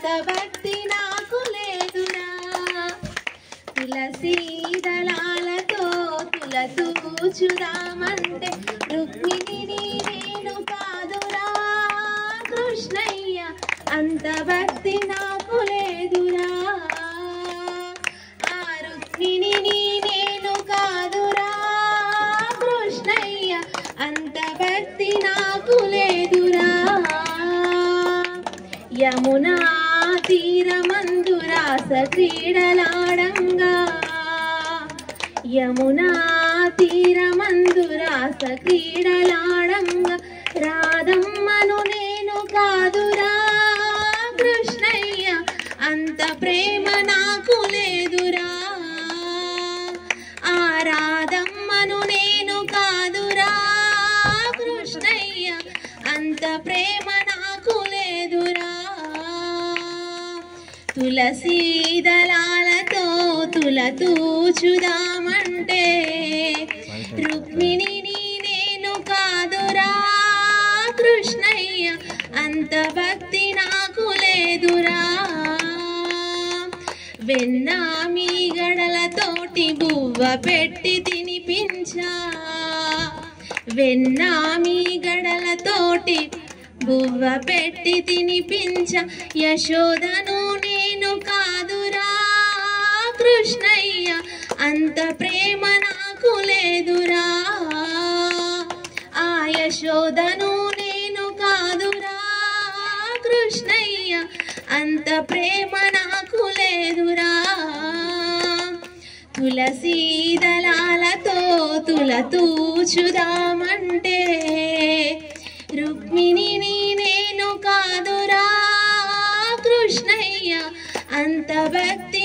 అంత భక్తి నాకు లేదురా తులసి దళాలతో తులతూచుదామంటే రుక్మిణిని నేను కాదురా కృష్ణయ్య అంత భక్తి నాకు లేదురా ఆ రుక్మిణిని నేను కాదురా కృష్ణయ్య అంత భక్తి నాకు లేదురా యమునా తీరమందు రాస క్రీడలాడంగా యమునా తీరమందు రాస క్రీడలాడంగా రాధమ్మను నేను కాదురా కృష్ణయ్య అంత ప్రేమ నాకు లేదురా ఆ రాధమ్మను నేను కాదురా కృష్ణయ్య అంత ప్రేమ నాకు లేదురా తులసి దళాలతో తులతూచుదామంటే రుక్మిణిని నేను కాదురా కృష్ణయ్య అంత భక్తి నాకు లేదురా వెన్న మీ గడలతోటి బువ్వ పెట్టి తినిపించా వెన్న మీ గడలతోటి బువ్వ పెట్టి తినిపించ యశోదను నేను కాదురా కృష్ణయ్య అంత ప్రేమ నాకు లేదురా ఆ యశోదను నేను కాదురా కృష్ణయ్య అంత ప్రేమ నాకు లేదురా తులసి దళాలతో తులతూచుదామంటే రుక్మిణిని నేను కాదురా కృష్ణయ్య అంత భక్తి